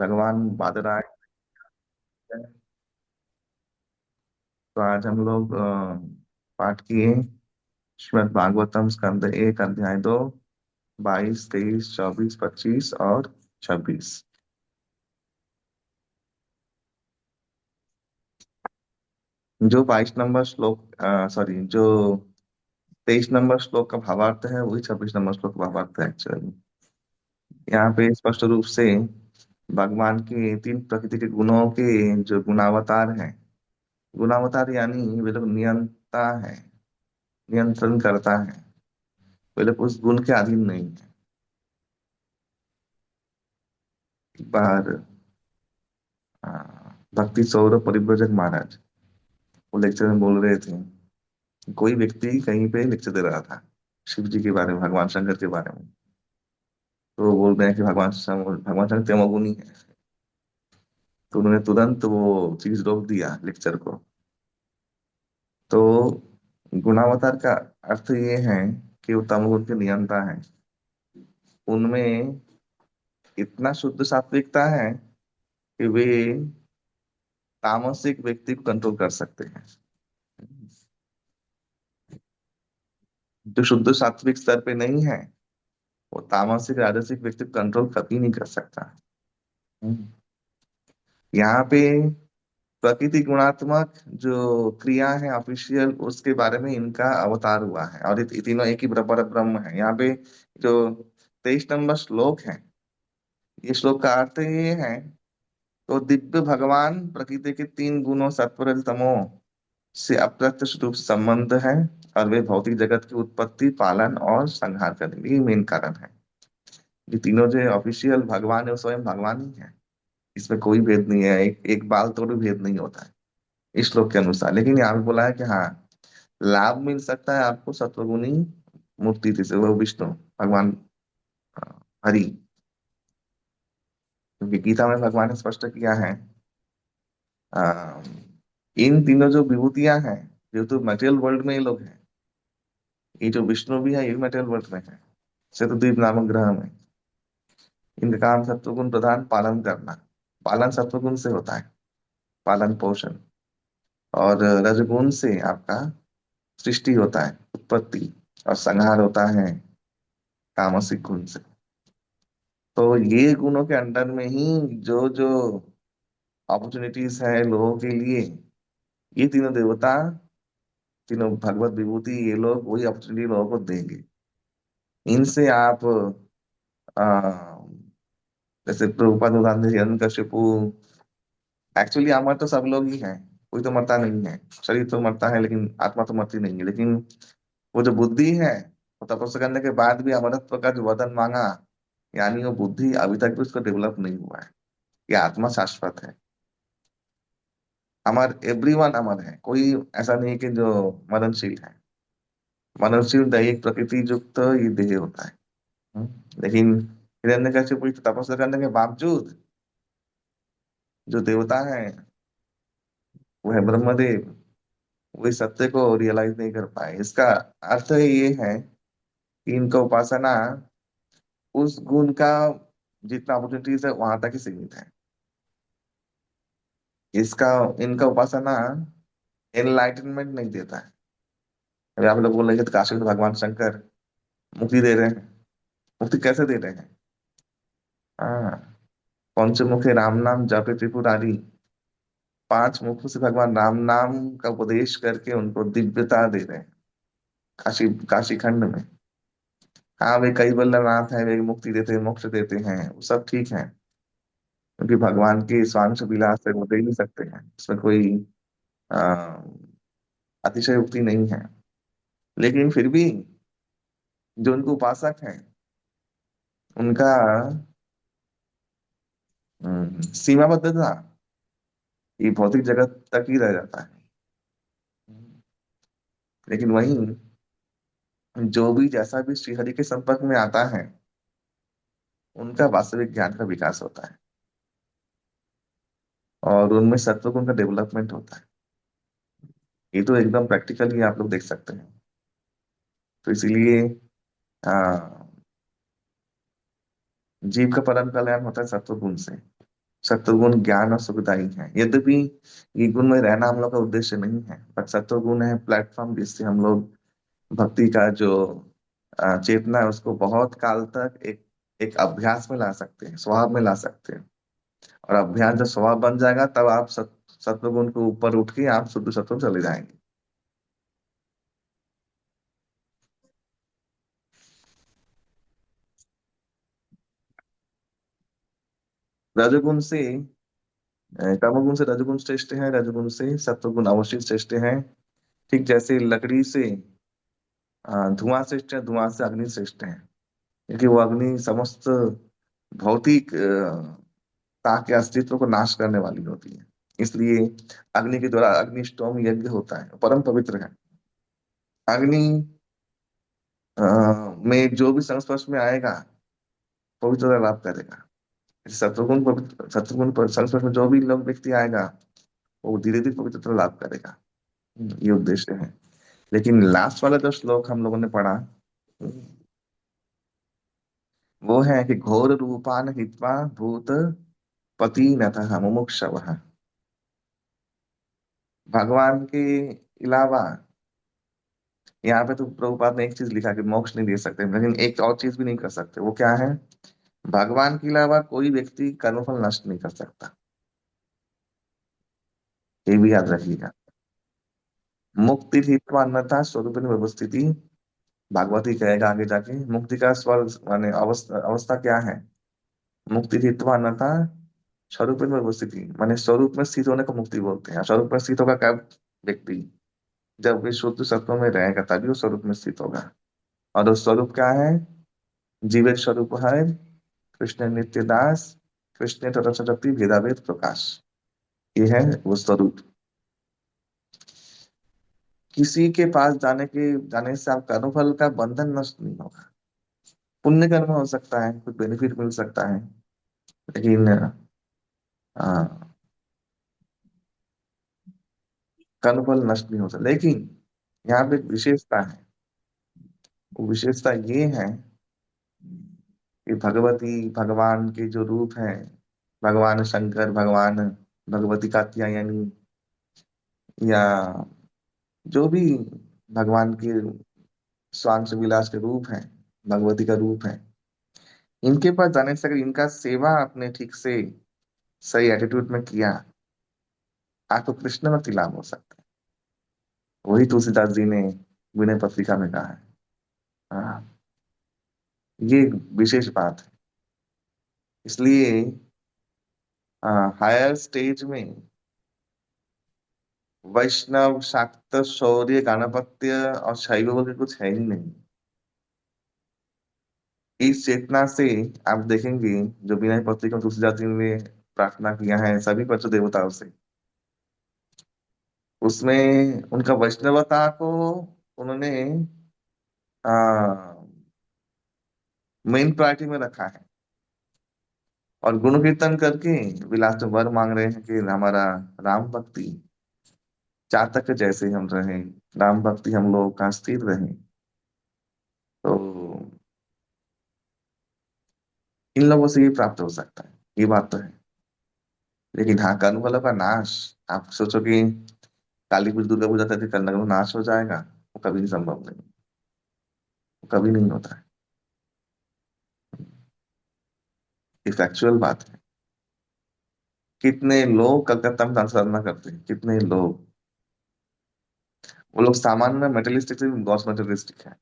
भगवान बादरायण हैं। तो आज हम लोग पाठ किए श्रीमद् भागवतम स्कंद 1 अध्याय 2, 22, 23, 24, 25 और 26। जो 22 नंबर श्लोक, सॉरी, जो 23 नंबर श्लोक का भावार्थ है वही 26 नंबर श्लोक का भावार्थ है एक्चुअली। यहाँ पे स्पष्ट रूप से भगवान के 3 प्रकृति के गुणों के जो गुणावतार हैं, गुणावतार यानी वे लोग नियंता है, नियंत्रण करता है, वे लोग उस गुण के अधीन नहीं है। एक बार आ, भक्ति सौरभ परिव्रजक महाराज वो लेक्चर में बोल रहे थे। कोई व्यक्ति कहीं पे लेक्चर दे रहा था शिव जी के बारे में, भगवान शंकर के बारे में। तो वो बोल रहे हैं कि भगवान शंकर तमोगुणी है। तो उन्होंने तुरंत वो चीज रोक दिया लेक्चर को। तो गुणावतार का अर्थ ये है कि वो तमोगुण के नियंता है। उनमें इतना शुद्ध सात्विकता है कि वे तामसिक व्यक्ति को कंट्रोल कर सकते हैं। जो शुद्ध सात्विक स्तर पे नहीं है वो तामसिक राजसिक व्यक्ति को कंट्रोल कभी नहीं कर सकता। हम्म। यहाँ पे प्रकृति गुणात्मक जो क्रिया है ऑफिशियल, उसके बारे में इनका अवतार हुआ है, और ये तीनों एक ही बराबर ब्रह्म है। यहाँ पे जो 23 नंबर श्लोक है, ये श्लोक का अर्थ ये है, तो दिव्य भगवान प्रकृति के 3 गुणों सत्व रज तमो से अप्रत्यक्ष रूप से संबंध है, और वे भौतिक जगत की उत्पत्ति, पालन और संहार करने ये मेन कारण है। ये तीनों जो ऑफिशियल भगवान है वो स्वयं भगवान ही है। इसमें कोई भेद नहीं है, एक बाल तो भी भेद नहीं होता है इस श्लोक के अनुसार। लेकिन यहाँ पे बोला है कि हाँ, लाभ मिल सकता है आपको सत्वगुणी मूर्ति से, वो विष्णु भगवान, अ, हरि। क्योंकि गीता में भगवान ने स्पष्ट किया है, अ, इन तीनों जो विभूतियां हैं, जो तो मटेरियल वर्ल्ड में ये लोग हैं, ये जो विष्णु भी है ये मटेरियल वर्ल्ड में है, शतद्वीप नामक ग्रह में। इनका काम सत्वगुण प्रधान पालन करना। पालन सत्वगुण से होता है, पालन पोषण। और रजगुण से आपका सृष्टि होता है, उत्पत्ति। और संहार होता है तामसिक गुण से। तो ये गुणों के अंडर में ही जो जो अपॉर्चुनिटीज है लोगों के लिए, ये तीनों देवता, तीनों भगवत विभूति, ये लोग वही अपॉर्चुनिटी लोगों को देंगे। इनसे आप आ, जैसे प्रभुपाद उदाहरण दे, हिरण्यकशिपु। एक्चुअली अमर तो सब लोग ही हैं, कोई तो मरता नहीं है। शरीर तो मरता है लेकिन आत्मा तो मरती नहीं है। लेकिन वो जो बुद्धि है, वो तपस्या करने के बाद भी अमरत्व का जो वरदान मांगा, यानी वो बुद्धि अभी तक भी उसको डेवलप नहीं हुआ है। ये आत्मा शाश्वत है। अमर, एवरीवन अमर है, कोई ऐसा नहीं है कि जो मरणशील है। मरणशील दैहिक प्रकृति युक्त ये देह होता है। लेकिन हिरण्यकशिपु तपस्या करने के बावजूद जो देवता है वो है ब्रह्मदेव, वो इस सत्य को रियलाइज नहीं कर पाए। इसका अर्थ ये है कि इनका उपासना उस गुण का जितना अपॉर्चुनिटीज है वहां तक ही सीमित है। इसका इनका उपासना एनलाइटनमेंट नहीं देता है। अभी आप लोग बोल रहे हैं तो काशी में तो भगवान शंकर मुक्ति दे रहे हैं। मुक्ति कैसे दे रहे हैं? हाँ, पंचमुखे राम नाम जपे त्रिपुरारी। 5 मुखों से भगवान राम नाम का उपदेश करके उनको दिव्यता दे रहे हैं काशी, काशी खंड में। हाँ, वे कई बल्लभनाथ है, वे मुक्ति देते हैं, मोक्ष देते हैं, वो सब ठीक है। क्योंकि भगवान के स्वांश विलास है, वो दे ही सकते हैं, उसमें कोई आ, अतिशयोक्ति नहीं है। लेकिन फिर भी जो उनके उपासक हैं, उनका सीमाबद्धता ये भौतिक जगत तक ही रह जाता है। लेकिन वहीं जो भी जैसा भी श्रीहरि के संपर्क में आता है, उनका वास्तविक ज्ञान का विकास होता है, और उनमें सत्व गुण का डेवलपमेंट होता है। ये तो एकदम प्रैक्टिकली आप लोग देख सकते हैं। तो इसीलिए आ, जीव का परम कल्याण होता है सत्व गुण से। सत्वगुण ज्ञान और सुखदायी है। यद्यपि ये गुण में रहना हम लोग का उद्देश्य नहीं है, बट सत्वगुण है प्लेटफॉर्म जिससे हम लोग भक्ति का जो चेतना है उसको बहुत काल तक एक एक अभ्यास में ला सकते हैं, स्वभाव में ला सकते हैं। और अभ्यास जब स्वभाव बन जाएगा तब आप सत्वगुण को ऊपर उठ के आप शुद्ध सत्व चले जाएंगे। रजोगुण से तमोगुण से रजोगुण श्रेष्ठ है, रजोगुण से सत्वगुण अवश्य श्रेष्ठ है। ठीक जैसे लकड़ी से धुआं श्रेष्ठ है, धुआं से अग्नि श्रेष्ठ है, क्योंकि वो अग्नि समस्त भौतिक ता के अस्तित्व को नाश करने वाली होती है। इसलिए अग्नि के द्वारा अग्निष्टोम यज्ञ होता है, परम पवित्र है। अग्नि में जो भी संस्पर्श में आएगा पवित्रता लाभ करेगा। शत्रुघ्न पवित्र शत्रुघ्न पर संस्पर्श में जो भी लोग व्यक्ति आएगा वो धीरे धीरे पवित्रता लाभ करेगा। ये उद्देश्य है। लेकिन लास्ट वाला जो श्लोक हम लोगों ने पढ़ा, वो है कि घोर रूपान हित्वा भूत पति नतः मुमुक्षवः। भगवान के अलावा यहाँ पे तो प्रभुपाद ने एक चीज लिखा कि मोक्ष नहीं दे सकते, लेकिन एक और चीज भी नहीं कर सकते। वो क्या है? भगवान के अलावा कोई व्यक्ति कर्मफल नष्ट नहीं कर सकता। ये भी याद रखिएगा। मुक्ति हित्वा अन्यथा स्वरूप व्यवस्थिति। भागवती कहेगा आगे जाके मुक्ति का स्वर माने अवस्था अवस्था क्या है? मुक्ति हित्वा अन्यथा स्वरूप व्यवस्थिति, माने स्वरूप में स्थित होने को मुक्ति बोलते हैं। स्वरूप में स्थित होगा कब? व्यक्ति जब भी शुद्ध सत्व में रहेगा तभी वो स्वरूप में स्थित होगा। और वो स्वरूप क्या है? जीवित स्वरूप है कृष्ण नित्य दास, कृष्ण तथा शक्ति भेदाभेद प्रकाश। ये है वो स्वरूप। किसी के पास जाने से आपका कर्मफल का बंधन नष्ट नहीं होगा। पुण्य कर्म हो सकता है, कुछ बेनिफिट मिल सकता है, लेकिन कर्मफल नष्ट नहीं होता। लेकिन यहाँ पे एक विशेषता है। वो विशेषता ये है कि भगवती भगवान के जो रूप है, भगवान शंकर, भगवान भगवती कात्यायनी, या जो भी भगवान के स्वांश विलास के रूप है, भगवती का रूप है, इनके पास जाने से अगर इनका सेवा आपने ठीक से सही एटीट्यूड में किया, आपको कृष्ण भक्ति लाभ हो सकता है। वही तुलसीदास जी ने विनय पत्रिका में कहा है। हाँ, ये एक विशेष बात है। इसलिए हायर स्टेज में वैष्णव शाक्त शौर्य गाणपत्य और शैव बोल के कुछ है ही नहीं। इस चेतना से आप देखेंगे जो विनय पत्रिका में तुलसीदास जी ने प्रार्थना किया है सभी पंच देवताओं से, उसमें उनका वैष्णवता को उन्होंने मेन प्रायोरिटी में रखा है। और गुण कीर्तन करके विलास में वर मांग रहे हैं कि हमारा राम भक्ति चातक जैसे हम रहें, राम भक्ति हम लोग का स्थिर रहे। तो इन लोगों से ये प्राप्त हो सकता है, ये बात तो है। लेकिन हाँ, कर्म फलों का नाश, आप सोचो कि काली पूजा दुर्गा पूजा करके कर्म का नाश हो जाएगा, वो कभी नहीं संभव नहीं, वो कभी नहीं होता है। ये फैक्चुअल बात है। कितने लोग कलकत्ता में दान साधना करते हैं, कितने लोग, वो लोग सामान्य मेटेरियलिस्टिक से गॉस मेटेरियलिस्टिक है,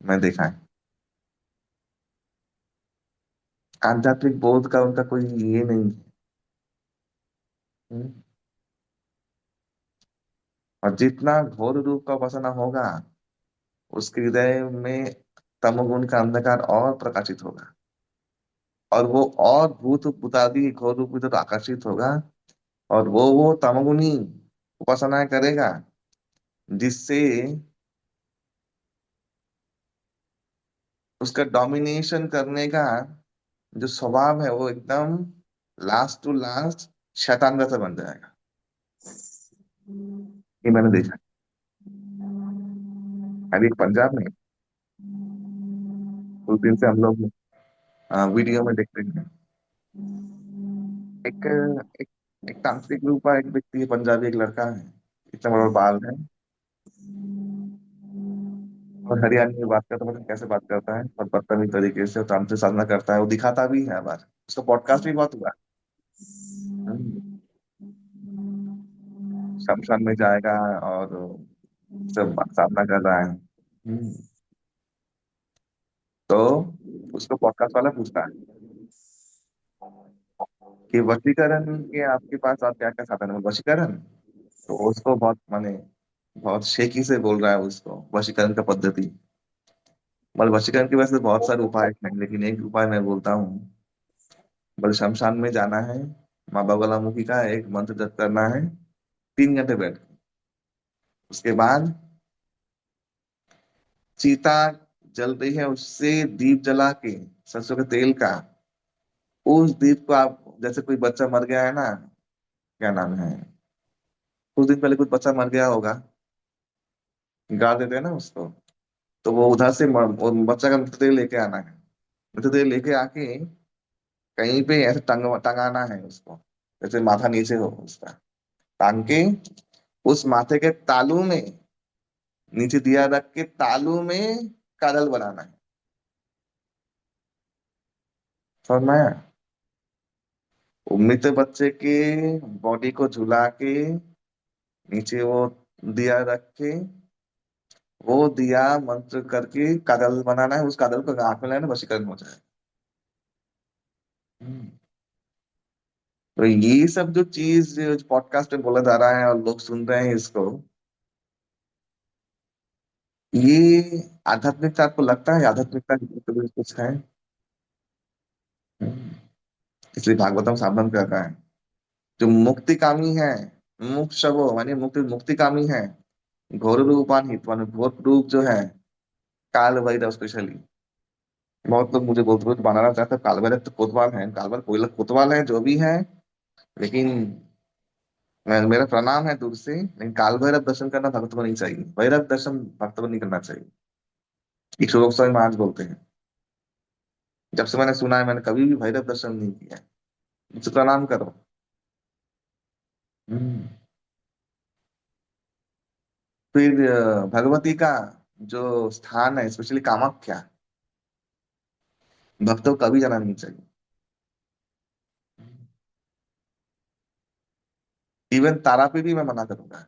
मैं देखा है। आध्यात्मिक बोध का उनका कोई ये नहीं है। हम्म। और जितना घोर रूप का उपासना होगा उसके हृदय में तमोगुण का अंधकार और प्रकाशित होगा, और वो और भूत बुतादि घोर रूप की तरफ आकर्षित होगा। और वो तमोगुणी उपासनाएं करेगा जिससे उसका डोमिनेशन करने का जो स्वभाव है वो एकदम लास्ट टू लास्ट शैतान जैसा बन जाएगा। ये मैंने देखा है। अभी पंजाब में उस दिन से हम लोग वीडियो में देखते हैं। एक एक, एक तांत्रिक रूपा एक व्यक्ति है, पंजाबी एक लड़का है, इतना बड़ा बाल है, और हरियाणवी में बात करता है, पता नहीं कैसे बात करता है, और बदतमीज तरीके से तांत्रिक साधना करता है, वो दिखाता भी है बार, उसका पॉडकास्ट भी बहुत हुआ है। शमशान में जाएगा और सब साधना कर रहा है। तो उसको पॉडकास्ट वाला पूछता है कि वशीकरण के आपके पास आप क्या क्या साधन है, वशीकरण। तो उसको बहुत माने बहुत शेखी से बोल रहा है उसको वशीकरण का पद्धति, मतलब वशीकरण के वैसे बहुत सारे उपाय हैं, लेकिन एक उपाय मैं बोलता हूँ। बोले शमशान में जाना है, माँ बगलामुखी का एक मंत्र जप करना है, 3 घंटे बैठ के। उसके बाद चिता जल रही है, उससे दीप जला के, सरसों के तेल का, उस दीप को आप, जैसे कोई बच्चा मर गया है ना, क्या नाम है, कुछ दिन पहले कुछ बच्चा मर गया होगा, गाड़ देते हैं ना उसको, तो वो उधर से वो बच्चा का मृतदेह लेके आना है, मृतदेह लेके आके कहीं पे ऐसे टंगाना है उसको, जैसे माथा नीचे हो उसका, टांग के उस माथे के तालू में, नीचे दिया रख के तालू में काजल बनाना है। समझ में आया? वो मृत बच्चे के बॉडी को झुला के नीचे वो दिया रख के, वो दिया मंत्र करके काजल बनाना है, उस काजल को आंख में लेना, वशीकरण हो जाए। हम्म। तो ये सब जो चीज पॉडकास्ट में बोला जा रहा है और लोग सुन रहे हैं इसको, ये आध्यात्मिकता आपको लगता है, आध्यात्मिकता की तो भी कुछ है? हम्म। इसलिए भागवतम साधन कर रहा है, जो मुक्ति कामी है, मुक्षवो माने मुक्ति मुक्ति कामी है, घोर रूपान हित माने घोर रूप जो है, काल भैरव स्पेशली। बहुत लोग मुझे बोलते हैं बनाना चाहते हैं, काल भैरव तो कोतवाल है, काल भैरव कोई लोग कोतवाल है जो भी है, लेकिन मेरा प्रणाम है दूर से, लेकिन काल भैरव दर्शन करना भक्त को नहीं चाहिए, भैरव दर्शन भक्त को नहीं करना चाहिए। एक श्लोक स्वामी महाराज बोलते हैं, जब से मैंने सुना है मैंने कभी भी भैरव दर्शन नहीं किया है, मुझसे प्रणाम करो। हम्म। फिर भगवती का जो स्थान है, स्पेशली कामाख्या, भक्तों को कभी जाना नहीं चाहिए। इवन तारापीठ भी मैं मना करूंगा,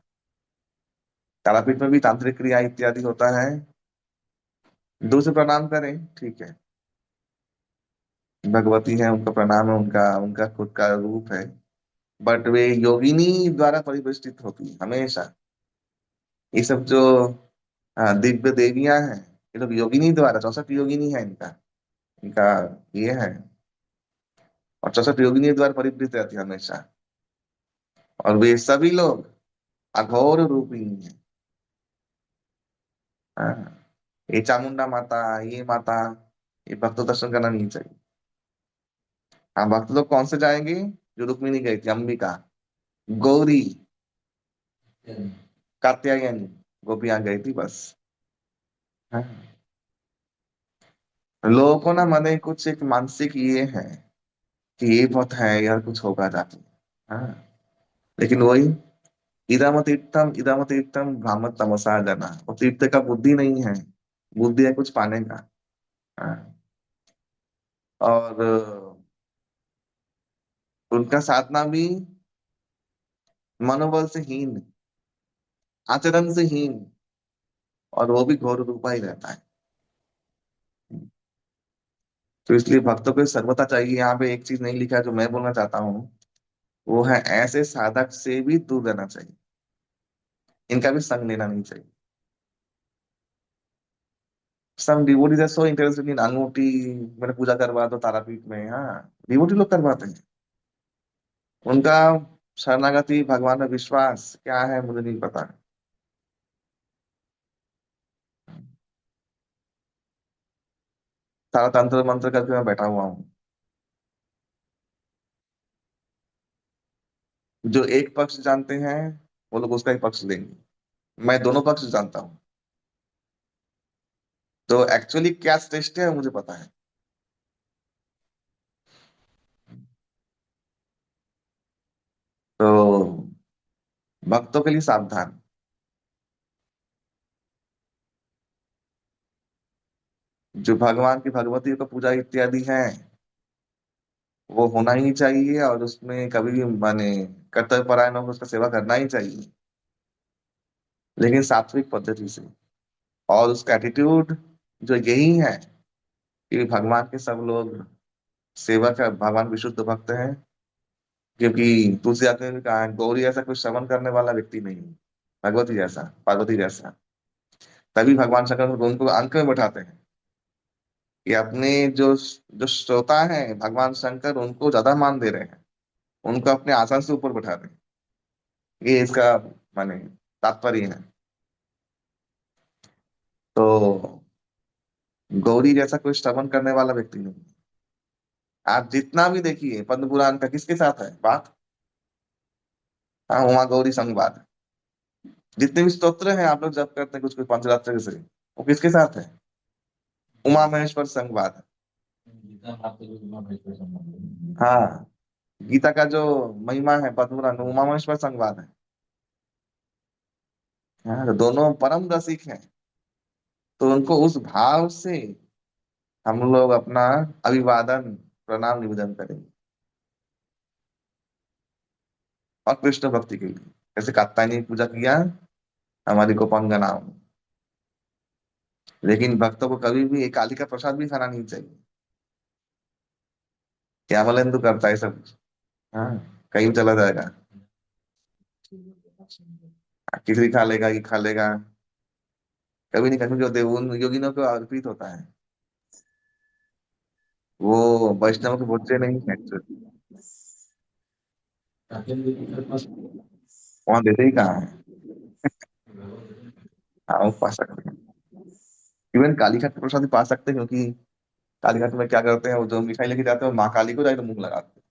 तारापीठ में भी तांत्रिक क्रिया इत्यादि होता है, दूर से प्रणाम करें ठीक है, भगवती है उनका प्रणाम है, उनका उनका खुद का रूप है, बट वे योगिनी द्वारा परिवेष्टित होती है हमेशा। ये सब जो दिव्य देवियां हैं, ये लोग योगिनी द्वारा, 64 योगिनी है इनका, इनका ये है, और 64 योगिनी द्वारा परिवृत रहती है हमेशा, और वे सभी लोग अघोर रूपिणी है। हाँ, ये चामुंडा माता, ये माता, ये भक्त दर्शन करना नहीं चाहिए। हाँ, भक्त लोग कौन से जाएंगे, जो रुक्मिणी गई थी, अंबिका, गौरी, कात्यायनी, गोपियां गई थी बस। हाँ। लोगों को ना मने कुछ एक मानसिक ये है कि ये बहुत है यार, कुछ होगा जाके। हाँ। लेकिन वही, इदम तीर्थम भ्रामक तमसा जना, वो तीर्थ का बुद्धि नहीं है, बुद्धि है कुछ पाने का। हाँ। और उनका साधना भी मनोबल से हीन, आचरण से हीन, और वो भी घोर रूपा ही रहता है। तो इसलिए भक्तों को सर्वथा चाहिए, यहाँ पे एक चीज नहीं लिखा है जो मैं बोलना चाहता हूँ, वो है ऐसे साधक से भी दूर रहना चाहिए, इनका भी संग लेना नहीं चाहिए। Some devotees are so interested in angoothi, मैंने पूजा करवा दो तारापीठ में, हाँ, डिवोटी लोग करवाते हैं, उनका शरणागति भगवान में विश्वास क्या है मुझे नहीं पता। सारा तंत्र मंत्र करके मैं बैठा हुआ हूँ। जो एक पक्ष जानते हैं वो लोग उसका ही पक्ष लेंगे, मैं दोनों पक्ष जानता हूँ, तो एक्चुअली क्या श्रेष्ठ है मुझे पता है। भक्तों के लिए सावधान। जो भगवान की भगवती का पूजा इत्यादि है वो होना ही चाहिए, और उसमें कभी भी माने कर्तव्य परायण होकर उसका सेवा करना ही चाहिए, लेकिन सात्विक पद्धति से। और उसका एटीट्यूड जो यही है कि भगवान के सब लोग सेवक है, भगवान विशुद्ध भक्त हैं। क्योंकि तुलसीदास ने भी कहा है, गौरी ऐसा कोई श्रवण करने वाला व्यक्ति नहीं है, भगवती जैसा, पार्वती जैसा। तभी भगवान शंकर उनको अंक में बैठाते हैं कि अपने जो जो श्रोता है भगवान शंकर उनको ज्यादा मान दे रहे हैं, उनको अपने आसन से ऊपर बैठा रहे हैं। ये इसका माने तात्पर्य है। तो गौरी जैसा कोई श्रवण करने वाला व्यक्ति नहीं है। आप जितना भी देखिए पद्म पुराण का किसके साथ है बात? हाँ, उमा गौरी संवाद। जितने भी स्तोत्र हैं आप लोग जब करते हैं कुछ कुछ पंचरात्र से, वो किसके साथ है? उमा महेश्वर संवाद। हाँ, गीता का जो महिमा है पद्म पुराण में, उमा महेश्वर संवाद है। हाँ, तो दोनों परम रसिक हैं। तो उनको उस भाव से हम लोग अपना अभिवादन प्रणाम निवेदन करेंगे। और कृष्ण भक्ति के लिए जैसे कात्यायनी पूजा किया हमारी गोपांगनाओं। लेकिन भक्तों को कभी भी एकाकी का प्रसाद भी खाना नहीं चाहिए। क्या मलेंदु करता है सब। हाँ, कहीं भी चला जाएगा, खिचड़ी खा लेगा, ये खा लेगा। कभी नहीं, कभी जो देव उन योगिनों को अर्पित होता है, वो वैष्णव के भोजन नहीं है actually। वहाँ देते ही कहाँ है। हाँ, वो पा सकते हैं। इवन काली घाट का प्रसाद भी पा सकते हैं, क्योंकि काली घाट में क्या करते हैं, वो जो मिठाई लेके जाते हैं वो माँ काली को जाके मुंह लगाते हैं।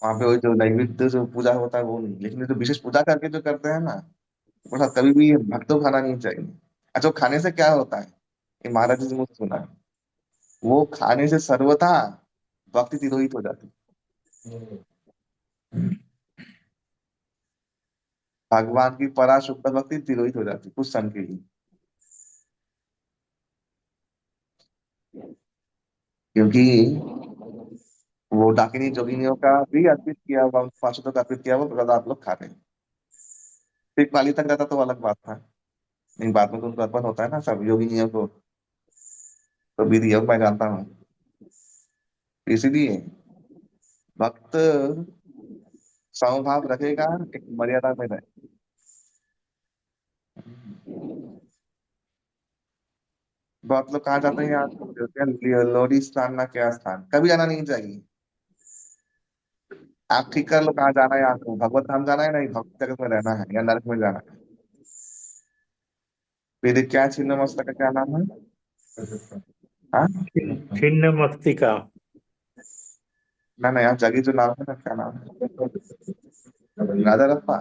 वहां पे वो जो नैवेद्य जो पूजा होता है वो नहीं, लेकिन ये जो विशेष पूजा करके जो करते हैं ना, वो प्रसाद कभी भी भक्तों को खाना नहीं चाहिए। अच्छा, वो खाने से क्या होता है, ये महाराज जी से मुझे सुना है, वो खाने से सर्वथा भक्ति तिरोहित हो जाती है। भगवान की पराशुद्ध भक्ति तिरोहित हो जाती है कुछ क्षण के लिए। क्योंकि वो डाकिनी जोगिनियों का भी अर्पित किया हुआ, पार्षदों का अर्पित किया हुआ प्रसाद आप लोग खा रहे हैं। सिर्फ पाली तक रहता तो अलग बात था, लेकिन बाद में तो उनको अर्पण होता है ना सब योगिनियों को। तो विधि योग मैं जानता हूँ। इसीलिए भक्त समभाव रखेगा, एक मर्यादा में रहे। बहुत लोग कहाँ जाते हैं यार, लोहड़ी स्नान ना क्या स्नान, कभी जाना नहीं चाहिए। आप ठीक कर लो कहाँ जाना है आपको, भगवत धाम जाना है, नहीं भक्त जगत में रहना है या नरक में जाना है। फिर क्या छिन्न मस्तक का क्या नाम है? हाँ, छिन्न मस्तिका। ना यार, जगह जो नाम है ना, क्या नाम है, राधा रप्पा।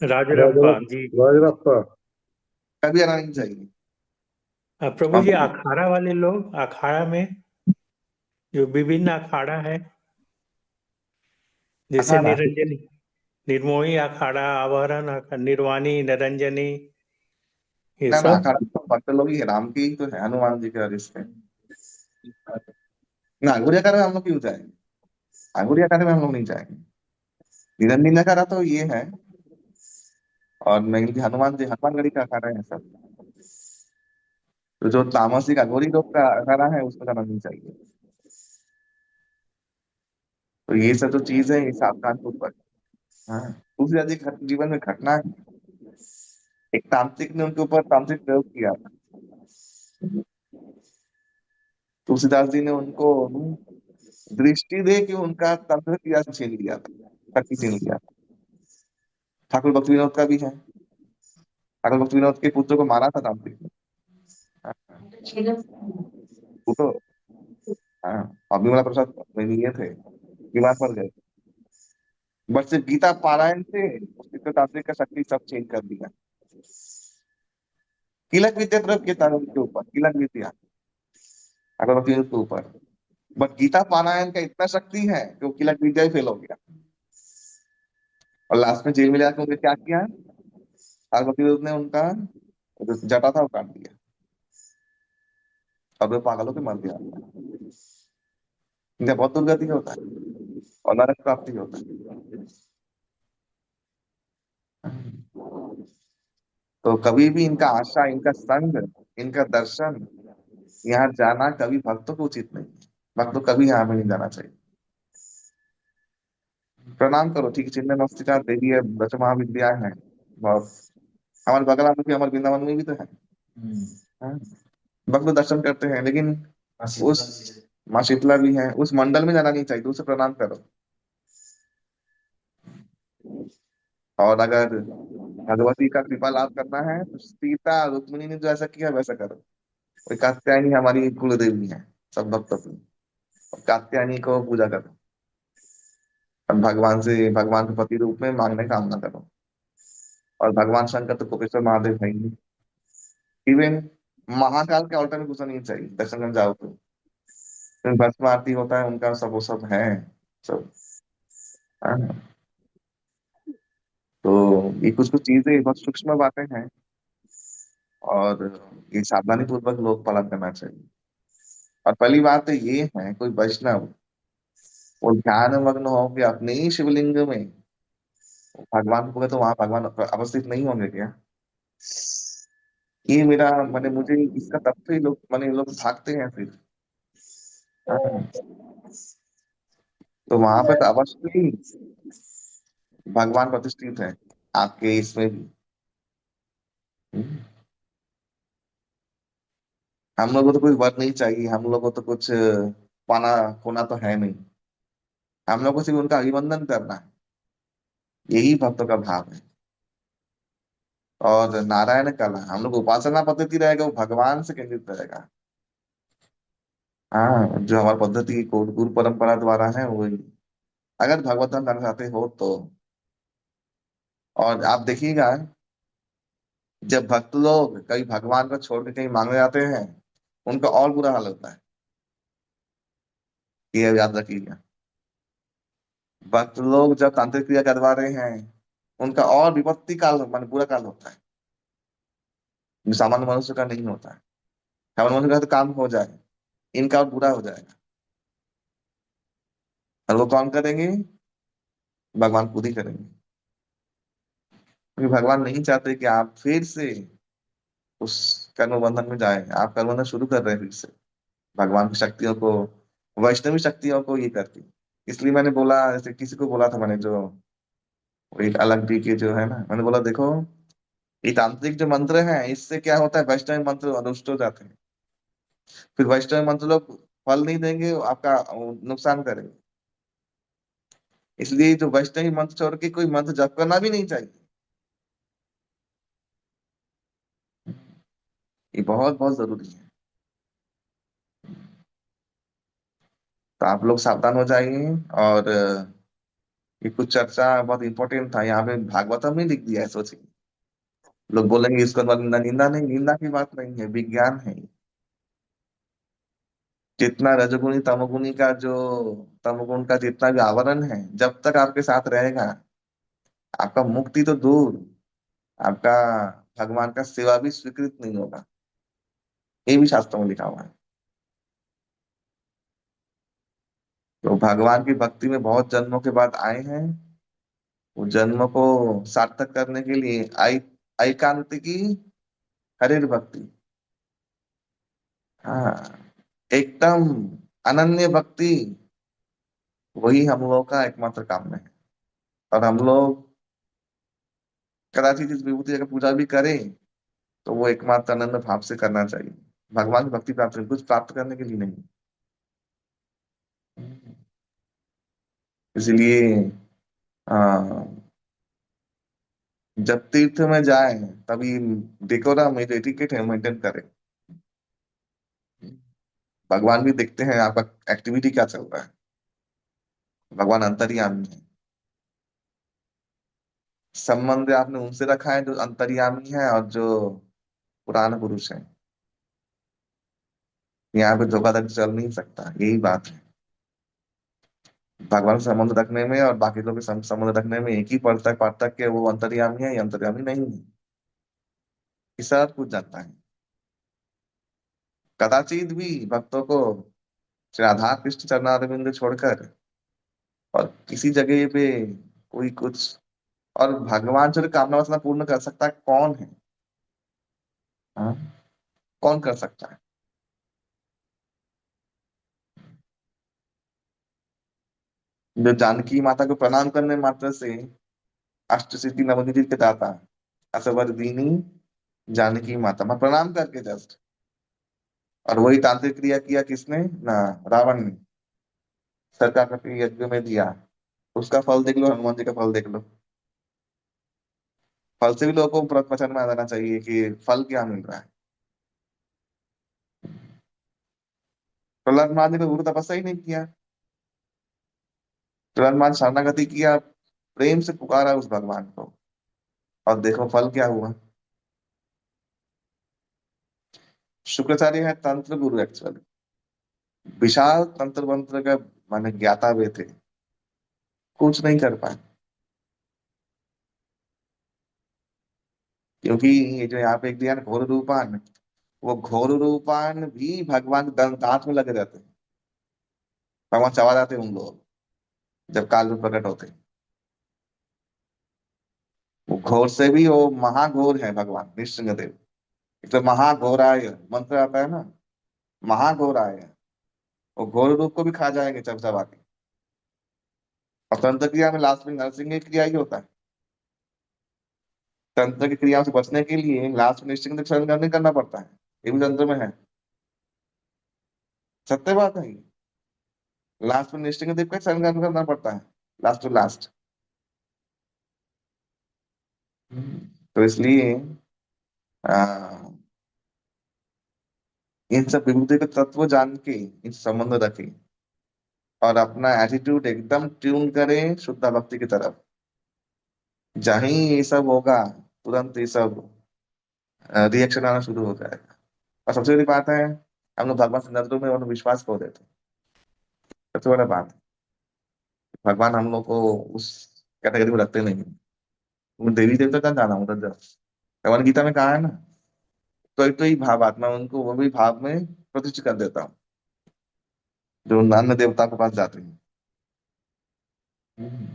राजरप्पा जी। राजरप्पा। कभी आना नहीं चाहिए। प्रभु और जी, अखाड़ा वाले लोग, अखाड़ा में जो विभिन्न अखाड़ा है, जैसे अखाड़ा निरंजनी, निर्मोही अखाड़ा, आवरण अखाड़ा, निर्वाणी, निरंजनी, ये ना सब। अखाड़ा तो भक्त लोग ही है, राम की ही तो है, हनुमान जी का रिश्ते। ना अंगुरिया में हम लोग क्यों जाएंगे, अंगुरिया में हम लोग नहीं जाएंगे। निरंजन अखाड़ा तो ये है। और नहीं, हनुमान जी हनुमानगढ़ी का अखाड़ा है सब। तो जो तामसिक अघोरी लोग का अखाड़ा है उसमें जाना नहीं चाहिए। तो ये सब जो चीज है ये सावधान पूर्वक। हाँ, दूसरी अधिक जीवन में घटना है। एक तांत्रिक ने उनके ऊपर तांत्रिक प्रयोग किया था। तुलसीदास जी ने उनको दृष्टि दे के उनका तंत्र क्रिया से छीन लिया था, शक्ति छीन लिया था। ठाकुर भक्ति विनोद का भी है। ठाकुर भक्ति विनोद के पुत्र को मारा था तांत्रिक ने। हाँ, वो तो। हाँ, और विमला प्रसाद में ये थे, बीमार पड़ गए। बट सिर्फ गीता पारायण से उसके तांत्रिक का शक्ति सब चेंज कर दिया। किलक विद्या प्रयोग किया था उनके ऊपर, किलक विद्या ठाकुर भक्ति विनोद के ऊपर। बट गीता पारायण का इतना शक्ति है कि वो किलक विद्या ही फेल हो गया। और लास्ट में जेल में जाकर उनके क्या किया, पार्वती ने उनका जो जटा था वो काट दिया, और वे पागलों के मर गया। इनका बहुत दुर्गति होता है और नरक प्राप्ति होता है। तो कभी भी इनका आशा, इनका संग, इनका दर्शन, यहाँ जाना कभी भक्तों को उचित नहीं है। भक्तों को कभी यहाँ पे नहीं जाना चाहिए। प्रणाम करो, ठीक है, चिन्मय मस्तिका देवी है, दश महाविद्या है बहुत। हमारे बगल में भी, हमारे वृंदावन में भी तो है। हाँ, भक्त दर्शन करते हैं, लेकिन उस माँ शीतला भी है, उस मंडल में जाना नहीं चाहिए, तो उसे प्रणाम करो। और अगर भगवती का कृपा लाभ करना है तो सीता रुक्मिणी ने जो ऐसा किया वैसा करो। कोई कात्यायनी हमारी कुल देवी है, सब भक्तों की। कात्यायनी को पूजा करो और भगवान से, भगवान के पति रूप में मांगने का कामना करो। और भगवान शंकर तो कोपेश्वर महादेव है ही। इवन महाकाल के ऑल्टर में घुसना नहीं चाहिए दर्शन करने जाओ तो। भस्म आरती होता है उनका, सब वो सब है, सब। हाँ, तो ये कुछ कुछ चीजें बहुत सूक्ष्म बातें हैं, और ये सावधानी पूर्वक लोग पालन करना चाहिए। और पहली बात तो ये है, कोई वैष्णव वो ध्यान मग्न हो के अपने ही शिवलिंग में भगवान को, तो वहां भगवान अवस्थित नहीं होंगे क्या? ये मेरा मैंने मुझे इसका तब से ही लोग मैंने लोग भागते हैं फिर। हाँ, तो वहां पे तो अवश्य ही भगवान प्रतिष्ठित है, आपके इसमें भी। हम्म। हम लोगों को तो कुछ वर नहीं चाहिए, हम लोगों को तो कुछ पाना खोना तो है नहीं। हम लोग को सिर्फ उनका अभिवंदन करना है, यही भक्तों का भाव है। और नारायण कला, हम लोग उपासना पद्धति रहेगा वो भगवान से केंद्रित रहेगा। हाँ, जो हमारी पद्धति गुरु परंपरा द्वारा है वही, अगर भगवतम करना चाहते हो तो। और आप देखिएगा, जब भक्त लोग कहीं भगवान को छोड़ के कहीं मांगने जाते हैं, उनका और बुरा हाल होता है, ये याद रखिएगा। भक्त लोग जब तांत्रिक क्रिया करवा रहे हैं, उनका और विपत्ति काल मान बुरा काल होता है, जो सामान्य मनुष्य का नहीं होता है। सामान्य मनुष्य का तो काम हो जाए, इनका और बुरा हो जाएगा। और वो कौन करेंगे? भगवान खुद ही करेंगे, क्योंकि भगवान नहीं चाहते कि आप फिर से उस कर्म बंधन में जाए। आप कर्म बंधन शुरू कर रहे हैं फिर से, भगवान की शक्तियों को, वैष्णवी शक्तियों को ये करती। इसलिए मैंने बोला, जैसे किसी को बोला था मैंने, जो वो एक अलग भी के जो है ना, मैंने बोला देखो, ये तांत्रिक जो मंत्र है इससे क्या होता है, वैष्णव मंत्र रुष्ट हो जाते हैं। फिर वैष्णव मंत्र लोग फल नहीं देंगे, वो आपका नुकसान करेंगे। इसलिए जो वैष्णवी मंत्र छोड़ के कोई मंत्र जप करना भी नहीं चाहिए। ये बहुत बहुत जरूरी है। तो आप लोग सावधान हो जाइए। और ये कुछ चर्चा बहुत इंपॉर्टेंट था, यहाँ पे भागवतम में लिख दिया है, सोचिए। लोग बोलेंगे इसको निंदा, निंदा नहीं, निंदा की बात नहीं है, विज्ञान है ये। जितना रजोगुणी तमोगुणी का जो, तमोगुण का जितना भी आवरण है, जब तक आपके साथ रहेगा, आपका मुक्ति तो दूर, आपका भगवान का सेवा भी स्वीकृत नहीं होगा। ये भी शास्त्रों में लिखा हुआ है। तो भगवान की भक्ति में बहुत जन्मों के बाद आए हैं। वो जन्म को सार्थक करने के लिए ऐकांतिकी हरिर भक्ति, हाँ, एकदम अनन्य भक्ति, वही हम लोग का एकमात्र काम है। और हम लोग कदाचित इस विभूति का पूजा भी करें, तो वो एकमात्र आनंद भाव से करना चाहिए। भगवान की भक्ति प्राप्त कुछ प्राप्त करने के लिए नहीं। इसलिए आ, जब तीर्थ में जाए तभी डेकोरम एटिकेट है मेंटेन करें। भगवान भी देखते हैं आपका एक्टिविटी क्या चल रहा है। भगवान अंतर्यामी है, संबंध आपने उनसे रखा है जो अंतर्यामी है और जो पुराण पुरुष है। यहाँ पे धोखाधड़ी चल नहीं सकता, यही बात है। भगवान से संबंध रखने में और बाकी लोग के संबंध रखने में एक ही पार्थक्य है, वो अंतर्यामी है, ये अंतर्यामी नहीं है। ये सब कुछ जानता है। कदाचित भी भक्तों को श्री राधा कृष्ण चरणारविंद छोड़कर और किसी जगह पे कोई कुछ, और भगवान जो कामना वासना पूर्ण कर सकता है कौन है? हाँ? कौन कर सकता है? जो जानकी माता को प्रणाम करने मात्र से अष्ट सिद्धि नवनिधि के दाता असवर दीनी जानकी माता, मैं प्रणाम करके जस्ट, और वही तांत्रिक क्रिया किया किसने ना? रावण ने सरकार का यज्ञ में दिया। उसका फल देख लो, हनुमान जी का फल देख लो। फल से भी लोगों को वचन में आ जाना चाहिए कि फल क्या मिल रहा है। प्रहलाद महाराज ने तो गुरु तपस्या ही नहीं किया। प्रहलाद महाराज शरणागति किया, प्रेम से पुकारा उस भगवान को, और देखो फल क्या हुआ। शुक्राचार्य है तंत्र गुरु एक्चुअली, विशाल तंत्र मंत्र का माने ज्ञाता वे थे, कुछ नहीं कर पाए। क्योंकि ये जो यहाँ पे एक दिया ना घोर रूपान, वो घोर रूपान भी भगवान दांत में लगे रहते हैं। भगवान चबा जाते हैं उन लोग जब काल रूप प्रकट होते हैं। वो घोर से भी वो महाघोर है भगवान नृसिंहदेव। तो महाघोराय मंत्र आता है ना, महाघोराय, वो घोर रूप को भी खा जाएंगे चब चबा के। और तंत्र क्रिया में लास्ट में नरसिंह की क्रिया ही होता है। तंत्र की क्रियाओं से बचने के लिए लास्ट में नृसिंह शरण नहीं करना पड़ता है। ये भी तंत्र में है, सत्य बात है ये। लास्ट में नृसिंह देव का शरण करना पड़ता है, लास्ट टू लास्ट। तो इसलिए आ, इन सब विभूति के तत्व जान के इन संबंध रखें, और अपना एटीट्यूड एकदम ट्यून करें शुद्ध भक्ति की तरफ। जहीं ये सब होगा, तुरंत ये सब रिएक्शन आना शुरू हो जाएगा। और सबसे बड़ी बात है, हम लोग भगवान से नजरों में और विश्वास खो देते हैं। सबसे बड़ा बात है, भगवान हम लोग को उस कैटेगरी में रखते नहीं। वो देवी देवता का जाना उधर जब भगवान गीता में कहा है ना, तो ही भाव आत्मा उनको वो भी भाव में प्रतिष्ठित कर देता हूँ जो अन्य देवता के पास जाते हैं। हम्म।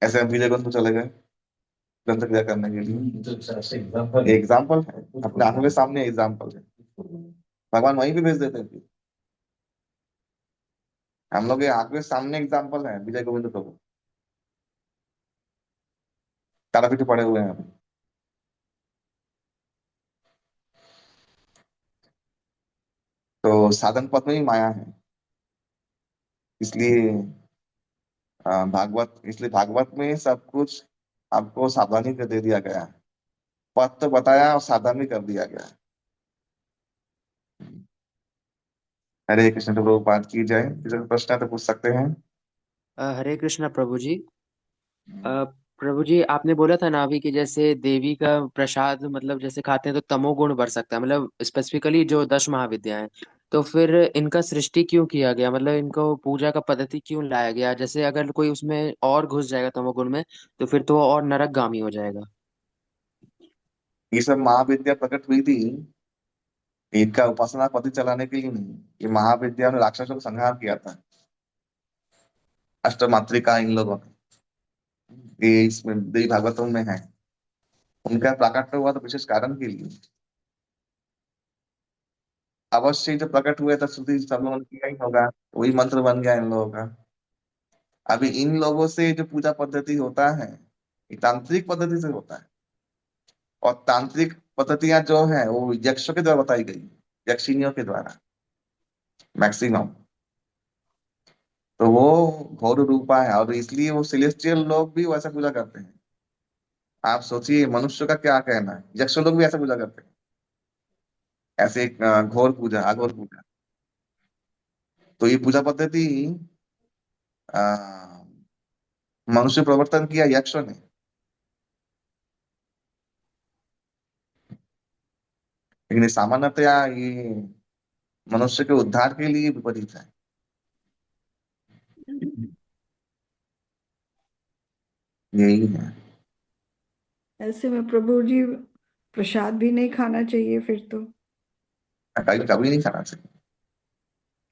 ऐसे हम विजय को चले गए ग्रंथ क्रिया करने के लिए, एग्जाम्पल है, अपने आंखों के सामने एग्जाम्पल है। भगवान वहीं भी भेज देते हैं। हम लोग के आंखों के सामने एग्जाम्पल है विजय गोविंद प्रभु, तारापीठ पड़े हुए हैं अभी। तो साधन पथ में ही माया है। इसलिए भागवत, इसलिए भागवत में सब कुछ आपको सावधानी कर दे दिया गया है। पथ तो बताया और सावधान भी कर दिया गया है। हरे कृष्ण प्रभु बात की जाए, किसी को प्रश्न है तो पूछ सकते हैं। हरे कृष्णा प्रभु जी। प्रभु जी, आपने बोला था ना अभी कि जैसे देवी का प्रसाद मतलब जैसे खाते हैं तो तमोगुण बढ़ सकता है, मतलब स्पेसिफिकली जो 10 महाविद्या हैं। तो फिर इनका सृष्टि क्यों किया गया, मतलब इनको पूजा का पद्धति क्यों लाया गया? जैसे अगर कोई उसमें और घुस जाएगा तमोगुण में तो फिर तो वो और नरकगामी हो जाएगा। ये सब महाविद्या प्रकट हुई थी, इनका उपासना पद्धति चलाने के लिए नहीं। ये महाविद्या ने राक्षसों को संहार किया था, अष्टमात्रिका इन लोगों ने। ये इसमें देवी भागवतों में है। उनका प्राकट्य हुआ तो विशेष कारण के लिए। अवश्य जो प्रकट हुए तो श्रुति सब लोगों ने किया ही होगा, वही मंत्र बन गया इन लोगों का। अभी इन लोगों से जो पूजा पद्धति होता है, ये तांत्रिक पद्धति से होता है। और तांत्रिक पद्धतियां जो है वो यक्षों के द्वारा बताई गई, यक्षिनियों के द्वारा मैक्सिमम। तो वो घोर रूपा है, और इसलिए वो सेलेस्टियल लोग भी वैसा पूजा करते हैं। आप सोचिए मनुष्य का क्या कहना है, यक्ष लोग भी ऐसा पूजा करते हैं। ऐसे एक घोर पूजा, अघोर पूजा। तो ये पूजा पद्धति अ, मनुष्य प्रवर्तन किया यक्षों ने। लेकिन ये सामान्यतया ये मनुष्य के उद्धार के लिए विपरीत है। यही है। ऐसे में प्रभु जी प्रसाद भी नहीं खाना चाहिए फिर तो। कभी कभी नहीं खाना चाहिए।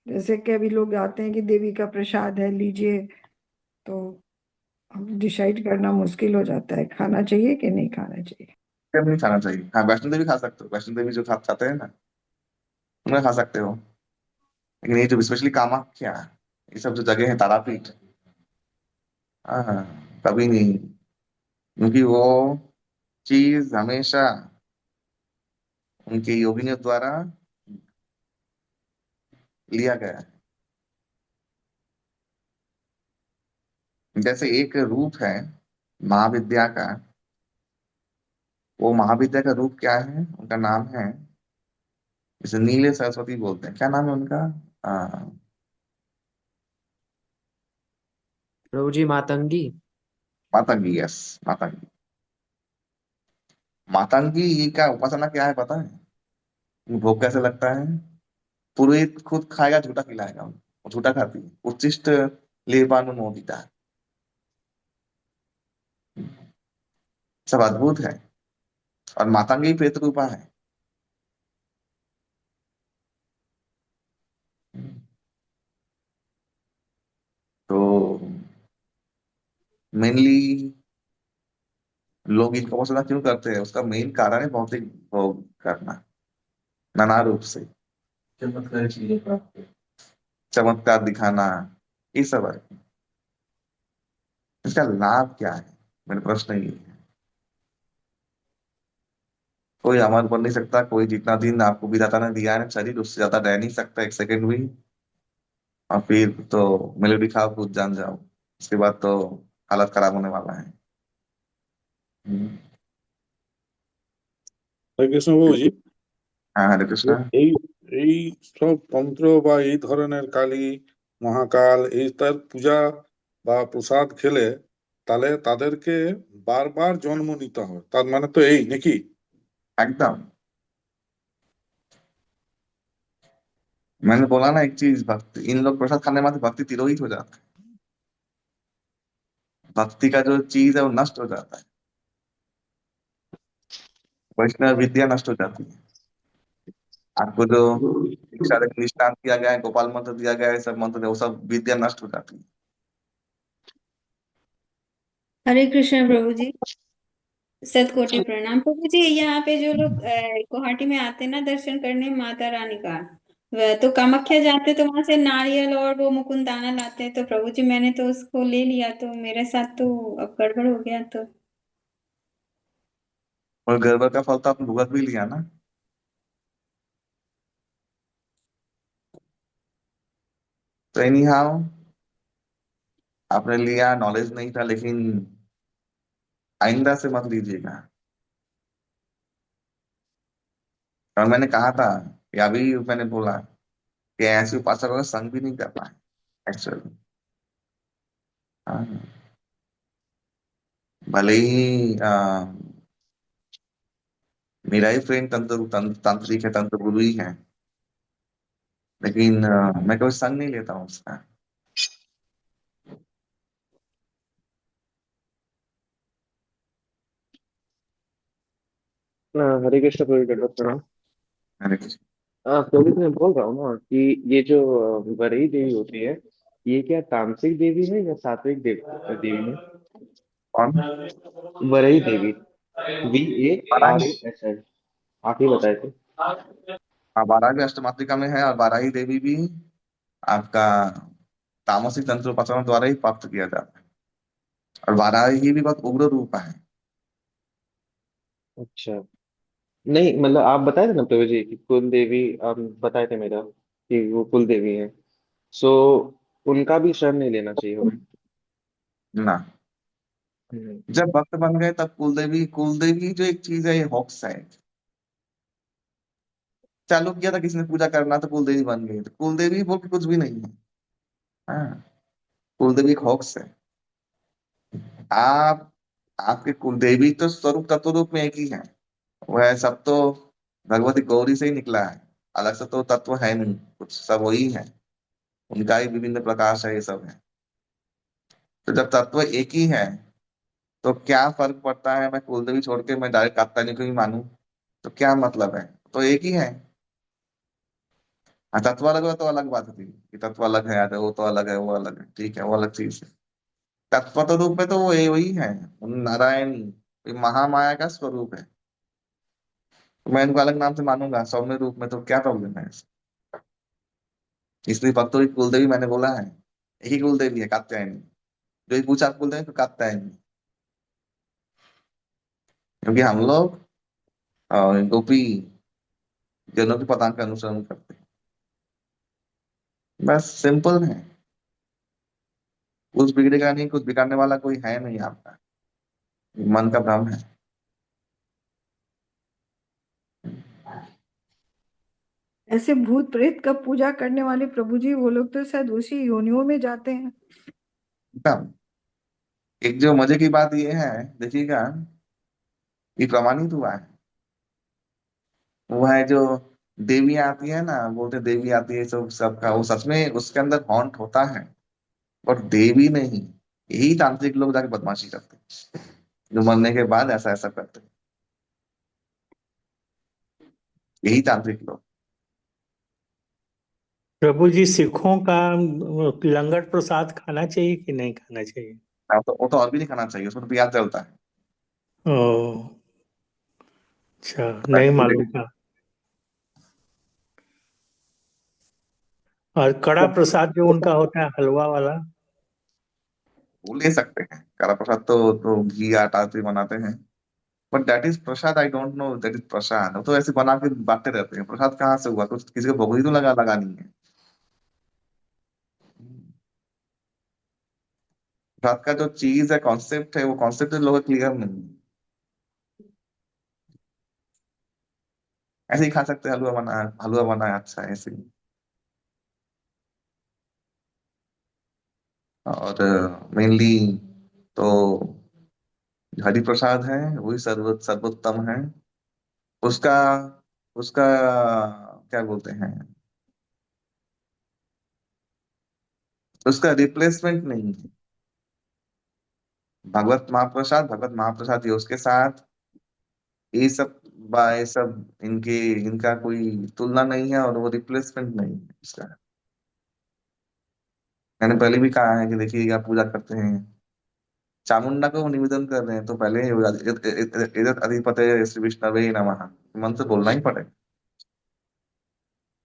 जैसे कि अभी लोग आते हैं कि देवी का प्रसाद है लीजिए, तो अब डिसाइड करना मुश्किल हो जाता है खाना चाहिए कि नहीं खाना चाहिए। कभी नहीं खाना चाहिए। हाँ, वैष्णो देवी खा सकते हो, वैष्णो देवी जो खाते हैं ना, उन्हें खा सकते हो। लेकिन ये जो स्पेशली कामाख्या, ये सब जो जगह है, तारापीठ, हाँ, कभी नहीं। क्योंकि वो चीज हमेशा उनके योगिनियों द्वारा लिया गया है। जैसे एक रूप है महाविद्या का, वो महाविद्या का रूप क्या है, उनका नाम है, जैसे नीले सरस्वती बोलते हैं, क्या नाम है उनका? आ, प्रभु जी मातंगी। मातंगी, यस, मातंगी। मातंगी का उपासना क्या है पता है? भोग कैसे लगता है? पुरोहित खुद खाएगा, झूठा खिलाएगा उनको, वो झूठा खाती है, उच्छिष्ट लेपानु मोदिता। सब अद्भुत है। और मातंगी प्रेत रूपा है। तो मेनली लोग इनको उपासना क्यों करते हैं? उसका मेन कारण है भौतिक भोग करना, नाना रूप से चमत्कार चीजें प्राप्त, चमत्कार दिखाना, ये सब है। इसका लाभ क्या है? मेरा प्रश्न ये है। कोई अमर बन नहीं सकता, कोई जितना दिन आपको विधाता ने दिया है शरीर, उससे ज्यादा रह नहीं सकता एक सेकंड भी। और फिर तो मेलोडी खाओ, कूद जान जाओ, उसके बाद तो हालत खराब होने वाला है। हम्म। হরে কৃষ্ণ বাবুজি, हाँ, हरे कृष्णा। এই এই সব তন্ত্র বা এই ধরনের কালী মহাকাল এই তার পূজা বা প্রসাদ খেলে তাহলে তাদেরকে বারবার জন্ম নিতে হয়, তার মানে তো এই নাকি? एकदम। मैंने बोला ना एक चीज, भक्ति, इन लोग प्रसाद खाने में भक्ति तिरोहित हो जाता है। भक्ति का जो चीज है वो नष्ट हो जाता है। वैष्णव विद्या नष्ट हो जाती है। आपको जो शिक्षा दृष्टांत दिया गया है, गोपाल मंत्र दिया गया है, सब मंत्र, वो सब विद्या नष्ट हो जाती है। हरे कृष्ण प्रभु जी। सतकोटि प्रणाम प्रभु जी। यहाँ पे जो लोग गुवाहाटी में आते हैं ना दर्शन करने माता रानी का, वह तो कामाख्या जाते तो वहां से नारियल और वो मुकुंदाना लाते हैं, तो प्रभु जी मैंने तो उसको ले लिया, तो मेरे साथ तो अब गड़बड़ हो गया तो। और गड़बड़ का फल तो आपने भुगत भी लिया ना। तो एनी हाउ, आपने लिया, नॉलेज नहीं था, लेकिन आइंदा से मत लीजिएगा। और मैंने कहा था, या भी मैंने बोला कि ऐसे उपासकों का संग भी नहीं करना है एक्चुअली। हाँ, भले ही मेरा ही फ्रेंड तांत्रिक है, तंत्र गुरु ही है, लेकिन मैं कभी संग नहीं लेता हूँ उसका। हरे कृष्ण प्रभु जी, दंडवत प्रणाम। मैंने कुछ प्रभु जी मैं बोल रहा हूँ ना कि ये जो वरही देवी होती है, ये क्या तामसिक देवी है या सात्विक देवी है? कौन? वरही देवी, बाराही। VARASI, आप ही बताए थे। हाँ, बाराही भी अष्टमातृका में है, और बाराही देवी भी आपका तामसिक तंत्र उपासना द्वारा ही प्राप्त किया जाता है। और बाराही भी बहुत उग्र रूप है। अच्छा, नहीं मतलब आप बताए थे ना प्रभु जी कि कुल देवी, आप बताए थे मेरा कि वो कुल देवी है, सो उनका भी शरण नहीं लेना चाहिए हमें। ना, हम्म। जब भक्त बन गए तब कुलदेवी, कुलदेवी जो एक चीज है, ये हॉक्स है। चालू किया था किसी ने पूजा करना, तो कुलदेवी बन गई, तो कुलदेवी बोल के कुछ भी नहीं है। हाँ, कुलदेवी एक हॉक्स है। आप आपके कुलदेवी तो स्वरूप तत्व रूप में एक ही है। वह सब तो भगवती गौरी से ही निकला है। अलग से तो तत्व है नहीं, कुछ सब वही है, उनका ही विभिन्न प्रकाश है, ये सब है। तो जब तत्व एक ही है तो क्या फर्क पड़ता है मैं कुलदेवी छोड़ के मैं डायरेक्ट कात्यायनी को ही मानूं? तो क्या मतलब है, तो एक ही है। हाँ, तत्व अलग हो तो अलग बात थी कि तत्व अलग है, वो तो अलग है, वो अलग है, ठीक है, वो अलग चीज है। तत्व तो रूप में तो वो वही है, नारायणी, ये महामाया का स्वरूप है। तो मैं इनको अलग नाम से मानूंगा सौम्य रूप में, तो क्या प्रॉब्लम है? इसलिए भक्तों की कुलदेवी मैंने बोला है, एक ही कुलदेवी है, कात्यायनी। जो ही पूछा आप कुलदेवी तो कात्यायनी, क्योंकि हम लोग गोपी जनों के पदांक का अनुसरण करते हैं। बस सिंपल है, कुछ बिगड़ेगा नहीं, कुछ बिगाड़ने वाला कोई है नहीं आपका, मन का भ्रम है। ऐसे भूत प्रेत का पूजा करने वाले प्रभु जी, वो लोग तो शायद उसी योनियों में जाते हैं। एकदम। एक जो मजे की बात ये है, देखिएगा, ये प्रमाणित हुआ है। वो है जो देवी आती है ना, बोलते हैं देवी आती है सब सबका, वो सच में उसके अंदर हॉन्ट होता है, और देवी नहीं, यही तांत्रिक लोग जाके बदमाशी करते हैं, जो मरने के बाद ऐसा ऐसा करते हैं, यही तांत्रिक लोग। प्रभु जी, सिखों का लंगर प्रसाद खाना चाहिए कि नहीं खाना चाहिए? हाँ, तो वो तो और भी नहीं खाना चाहिए, उसमें तो प्याज डलता है। ओ, अच्छा, नहीं मालूम था। और कड़ा प्रसाद जो उनका होता है, हलवा वाला। वो ले सकते हैं, काला प्रसाद तो घी आटा से बनाते हैं, but that is prasad, I don't know that is prasad. वो तो ऐसे बना के बांटते रहते हैं, प्रसाद कहाँ से हुआ? कुछ किसी को भोग ही तो लगा लगा नहीं है। प्रसाद का जो चीज है, कॉन्सेप्ट है, वो कॉन्सेप्ट लोगों को क्लियर नहीं है। ऐसे ही खा सकते हैं, हलवा बना है, अच्छा है, ऐसे ही। और मेनली तो हरि प्रसाद है, वही सर्वोत्तम है। उसका उसका क्या बोलते हैं, उसका रिप्लेसमेंट नहीं है। भगवत महाप्रसाद, ये उसके साथ ये सब ये सब इनके, इनका कोई तुलना नहीं है, और वो रिप्लेसमेंट नहीं है इसका। मैंने पहले भी कहा है कि देखिए, आप पूजा करते हैं, चामुंडा को निवेदन कर रहे हैं, तो पहले इधर अधिपते श्री विष्णवे नमः मन से बोलना ही पड़ेगा।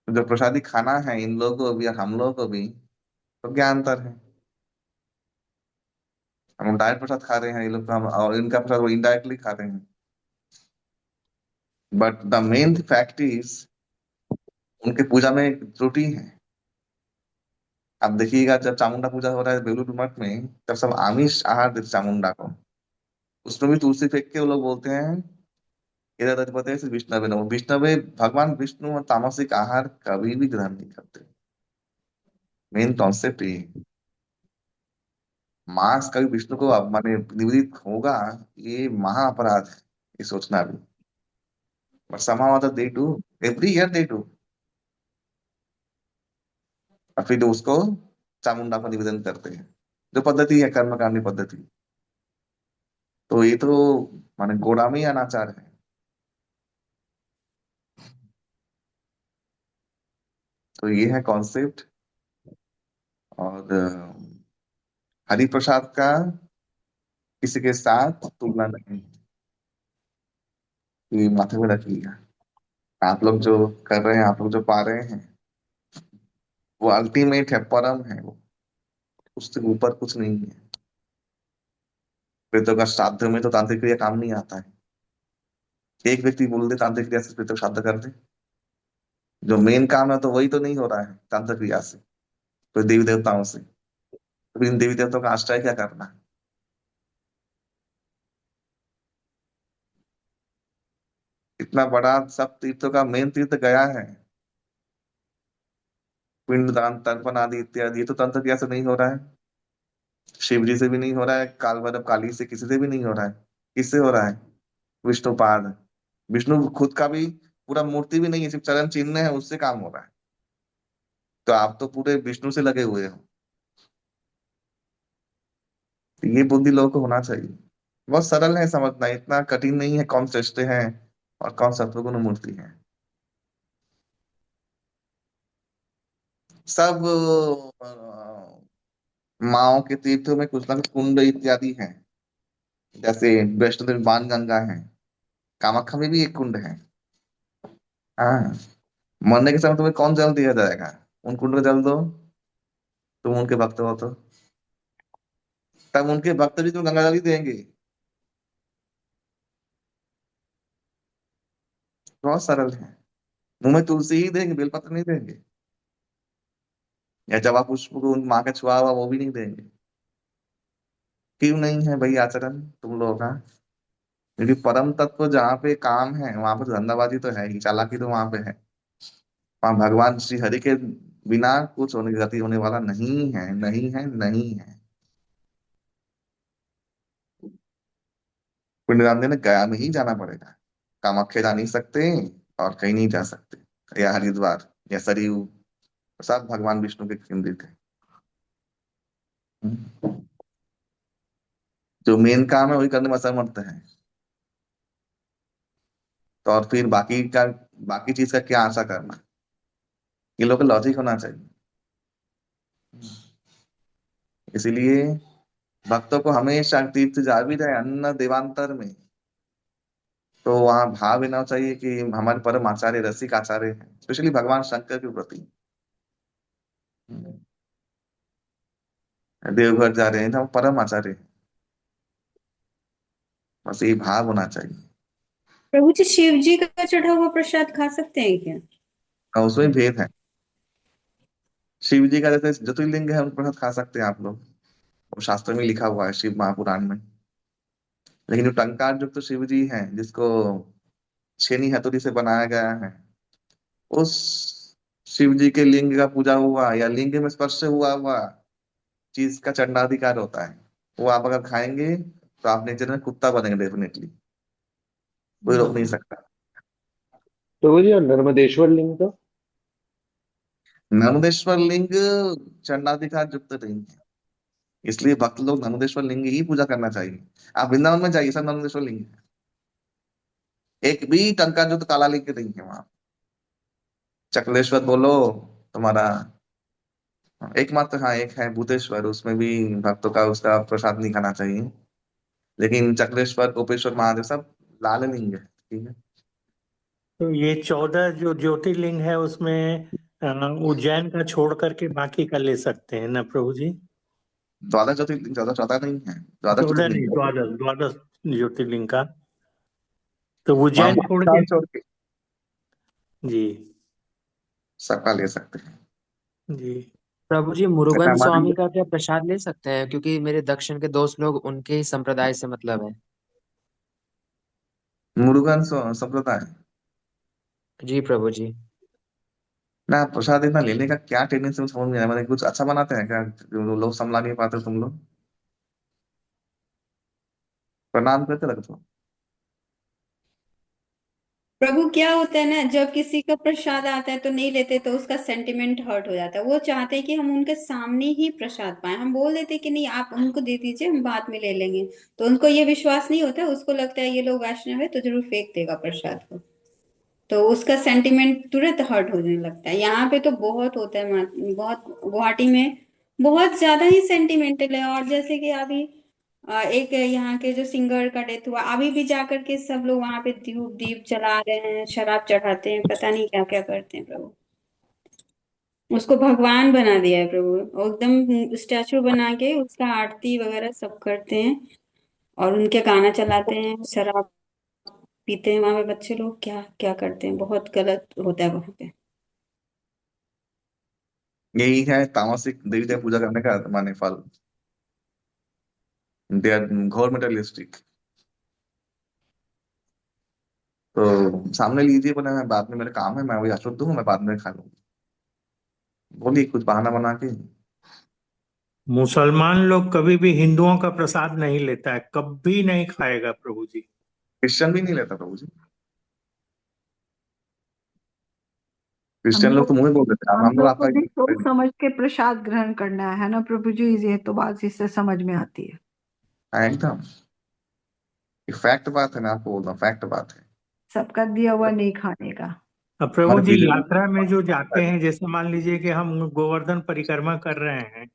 तो जो प्रसादी खाना है इन लोगों को भी और हम लोगों को भी, तो क्या अंतर है? हम डायरेक्ट प्रसाद खा रहे हैं, ये लोग तो हम, और इनका प्रसाद वो इनडायरेक्टली खा रहे हैं। But the main fact is, उनके पूजा में एक त्रुटि है। आप देखिएगा, जब चामुंडा पूजा हो रहा है बेलूर मठ में, तब सब आमिष आहार देते चामुंडा को, उसमें भी तुलसी फेंक के वो लोग बोलते हैं इधर अधिपति से विष्णवे नमः। विष्णवे, भगवान विष्णु और तामसिक आहार कभी भी ग्रहण नहीं करते। मेन कॉन्सेप्ट ये है। मांस कभी विष्णु को माने निवेदित होगा, ये महा अपराध है, ये सोचना भी। But somehow or other they do, every year they do। और फिर उसको चामुंडा को निवेदन करते हैं, जो पद्धति है कर्मकांडी पद्धति। तो ये तो माने गोड़ामी अनाचार है। तो ये है कॉन्सेप्ट। और हरि प्रसाद का किसी के साथ तुलना नहीं, ये माथे में रखिएगा। आप लोग जो कर रहे हैं, आप लोग जो पा रहे हैं, वो अल्टीमेट है, परम है वो, उससे ऊपर कुछ नहीं है। प्रेतों का श्राद्ध में तो तांत्रिक क्रिया काम नहीं आता है। एक व्यक्ति बोल दे तांत्रिक क्रिया से प्रेतों का श्राद्ध कर दे, जो मेन काम है तो वही तो नहीं हो रहा है तांत्रिक क्रिया से, तो देवी देवताओं से। तो इन देवी देवताओं का आश्रय क्या करना है? इतना बड़ा सब तीर्थों का मेन तीर्थ गया है, पिंडदान तर्पण आदि इत्यादि, ये तो तंत्र क्रिया से नहीं हो रहा है, शिव जी से भी नहीं हो रहा है, काल भैरव काली से किसी से भी नहीं हो रहा है। किससे हो रहा है? विष्णुपाद। विष्णु खुद का भी पूरा मूर्ति भी नहीं है, सिर्फ चरण चिन्ह है, उससे काम हो रहा है। तो आप तो पूरे विष्णु से लगे हुए हो। तो ये बुद्धि लोगों को होना चाहिए। बहुत सरल है समझना, इतना कठिन नहीं है कौन श्रेष्ठ है और कौन सत्वगुण मूर्ति है। सब माओ के तीर्थों में कुछ ना कुछ कुंड इत्यादि है। जैसे वैष्णो देवी बाणगंगा है, कामाख्या में भी एक कुंड है। हाँ, मरने के समय तुम्हें कौन जल दिया जाएगा? उन कुंड में जल दो, तुम उनके भक्त हो तो। तब उनके भक्त भी तुम्हें गंगा जल ही देंगे। बहुत सरल है। मुंह में तुलसी ही देंगे, बेलपत्र नहीं देंगे। या जवा पुष्प को उन माँ का छुआ हुआ वो भी नहीं देंगे। क्यों नहीं है भाई आचरण तुम लोगों का? क्योंकि परम तत्व जहाँ पे काम है वहां पर धंधाबाजी तो है ही, चालाकी तो वहां पे है। वहां भगवान श्री हरि के बिना कुछ होने गति होने वाला नहीं है, नहीं है, नहीं है। पिंडदान देने गया में ही जाना पड़ेगा। कामाख्या जा नहीं सकते और कहीं नहीं जा सकते, या हरिद्वार या सरयू, सब भगवान विष्णु के केंद्रित है। जो मेन काम है वही करने में असमर्थ है, तो और फिर बाकी चीज का क्या आशा करना? ये लोग का लॉजिक होना चाहिए। इसीलिए भक्तों को हमेशा तीर्थ जा भी रहे अन्न देवांतर में, तो वहां भाव लेना चाहिए कि हमारे परम आचार्य रसिक आचार्य हैं, स्पेशली भगवान शंकर के प्रति। देवघर जा रहे हैं तो हम परम आचार्य हैं, बस ये भाव होना चाहिए। प्रभु जी, शिव जी का चढ़ा हुआ प्रसाद खा सकते हैं क्या? और उसमें भेद है। शिव जी का जैसे ज्योतिर्लिंग है, उन प्रसाद खा सकते हैं आप लोग, वो शास्त्र में लिखा हुआ है, शिव महापुराण में। लेकिन जो टंकार युक्त तो शिव जी हैं, जिसको छेनी हथौड़ी से बनाया गया है, उस शिव जी के लिंग का पूजा हुआ या लिंग में स्पर्श हुआ हुआ चीज का चंडाधिकार होता है। वो आप अगर खाएंगे तो आप नेचर में कुत्ता बनेंगे डेफिनेटली, कोई रोक नहीं सकता। प्रभु जी, और नर्मदेश्वर लिंग का? नर्मदेश्वर लिंग चंडाधिकार युक्त नहीं है, इसलिए भक्त लोग नर्मदेश्वर लिंग ही पूजा करना चाहिए। आप वृंदावन में जाइए, सब नर्मदेश्वर लिंग है, एक भी टंका युक्त काला लिंग नहीं है वहां। चकलेश्वर बोलो तुम्हारा, एकमात्र हाँ एक है भूतेश्वर, उसमें भी भक्तों का उसका प्रसाद नहीं खाना चाहिए। लेकिन चक्रेश्वर गोपेश्वर महादेव सब लाल लिंग है, ठीक है। तो ये 14 जो ज्योतिर्लिंग है उसमें उज्जैन का छोड़ करके बाकी का ले सकते हैं ना प्रभु जी? द्वादश ज्योतिर्लिंग, चौदह चौदह नहीं है, द्वादश 14 नहीं, ज्योतिर्लिंग। द्वादश द्वादश ज्योतिर्लिंग का, तो वहां उज्जैन छोड़ के। छोड़ के जी सबका ले सकते हैं। प्रभु जी, जैसे मुरुगन हमारी स्वामी का क्या प्रसाद ले सकते हैं? क्योंकि मेरे दक्षिण के दोस्त लोग उनके ही संप्रदाय से मतलब है। मुरुगन संप्रदाय जी प्रभु जी। ना, प्रसाद इतना लेने का क्या टेंडेंसी समझ में आया, मतलब कुछ अच्छा बनाते हैं क्या जो लोग संभला नहीं पाते? तुम लोग प्रणाम करते लगते हो। प्रभु, क्या होता है ना, जब किसी का प्रसाद आता है तो नहीं लेते तो उसका सेंटिमेंट हर्ट हो जाता है। वो चाहते हैं कि हम उनके सामने ही प्रसाद पाएं। हम बोल देते कि नहीं, आप उनको दे दीजिए, हम बाद में ले लेंगे। तो उनको ये विश्वास नहीं होता, उसको लगता है ये लोग वैष्णव है तो जरूर फेंक देगा प्रसाद को। तो उसका सेंटिमेंट तुरंत हर्ट होने लगता है। यहाँ पे तो बहुत होता है, बहुत गुवाहाटी में बहुत ज्यादा ही सेंटिमेंटल है। और जैसे कि अभी एक यहाँ के जो सिंगर का डेथ हुआ, अभी भी जाकर के सब लोग वहां पे धूप दीप जला रहे हैं, शराब चढ़ाते हैं, पता नहीं क्या क्या करते हैं प्रभु। उसको भगवान बना दिया है प्रभु, और एकदम स्टैचू बना के उसका आरती वगैरह सब करते हैं और उनके गाना चलाते हैं, शराब पीते हैं वहां पे बच्चे लोग, क्या क्या करते हैं, बहुत गलत होता है वहां पे। यही है तामसिक देवी देव पूजा करने का माने फल। दे आर घोर मेटलिस्टिक। तो सामने लीजिए, बोले मैं बाद में, मेरे काम है, मैं वही अशुद्ध हूँ, मैं बाद में खा लूंगी। बोलिए कुछ बहाना बना के। मुसलमान लोग कभी भी हिंदुओं का प्रसाद नहीं लेता है, कभी नहीं खाएगा प्रभु जी। क्रिश्चियन भी नहीं लेता प्रभु जी। क्रिश्चियन लोग तो मुंह में बोल देते हैं हम लोग लोग आपका को भी सोच ही समझ के प्रसाद ग्रहण करना है ना प्रभु जी, ये तो बात इससे समझ में आती है। हाँ, एकदम फैक्ट बात है, मैं आपको बोल रहा हूँ, फैक्ट बात है। सबका दिया हुआ नहीं खाने का। अब प्रभु हमारे जी बीजेपी यात्रा में जो जाते हैं, जैसे मान लीजिए कि हम गोवर्धन परिक्रमा कर रहे हैं,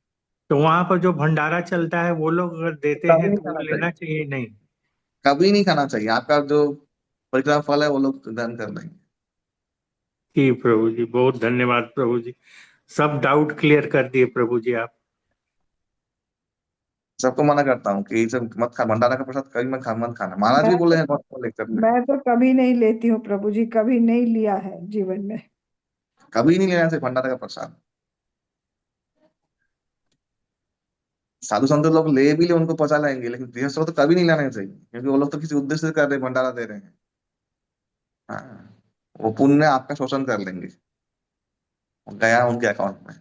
तो वहां पर जो भंडारा चलता है वो लोग अगर देते कभी हैं नहीं तो वो खाना लेना चाहिए, चाहिए नहीं? कभी नहीं खाना चाहिए। आपका जो परिक्रमा फल है वो लोग दान कर देंगे। जी प्रभु जी, बहुत धन्यवाद प्रभु जी, सब डाउट क्लियर कर दिए प्रभु जी आप। सबको मना करता हूँ कि ये सब मत खा, भंडारा का प्रसाद कभी मत खाना। महाराज भी मैं बोले हैं बहुत लेक्चर में, मैं तो कभी नहीं लेती हूँ प्रभु जी, कभी नहीं लिया है जीवन में। कभी नहीं लेना चाहिए भंडारा का प्रसाद। साधु संत लोग ले भी ले उनको पचा लेंगे, लेकिन गृहस्थ लोग तो कभी नहीं लेना चाहिए, क्योंकि वो लोग तो किसी उद्देश्य से कर रहे हैं, भंडारा दे रहे हैं। हाँ, वो पुण्य आपका शोषण कर लेंगे, वो गया उनके अकाउंट में।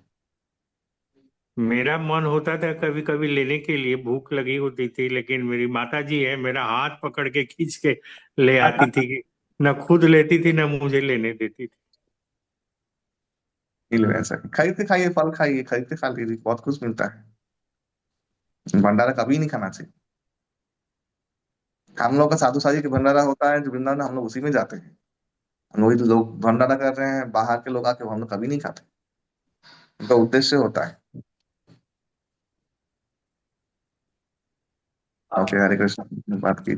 मेरा मन होता था कभी कभी लेने के लिए, भूख लगी होती थी, लेकिन मेरी माता जी है, मेरा हाथ पकड़ के खींच के ले आती थी कि न खुद लेती थी न मुझे लेने देती थी। नहीं लेना चाहिए, खरीद के खाइए, फल खाइए, खरीद के खा लीजिए, बहुत कुछ मिलता है। भंडारा कभी नहीं खाना चाहिए। हम लोग का साधु साजी के भंडारा होता है जो वृंदावन में, हम लोग उसी में जाते हैं। हम लोग तो लोग भंडारा कर रहे हैं, बाहर के लोग आके हम लोग कभी नहीं खाते, उनका उद्देश्य होता है। ओके, हरे कृष्ण, बात की।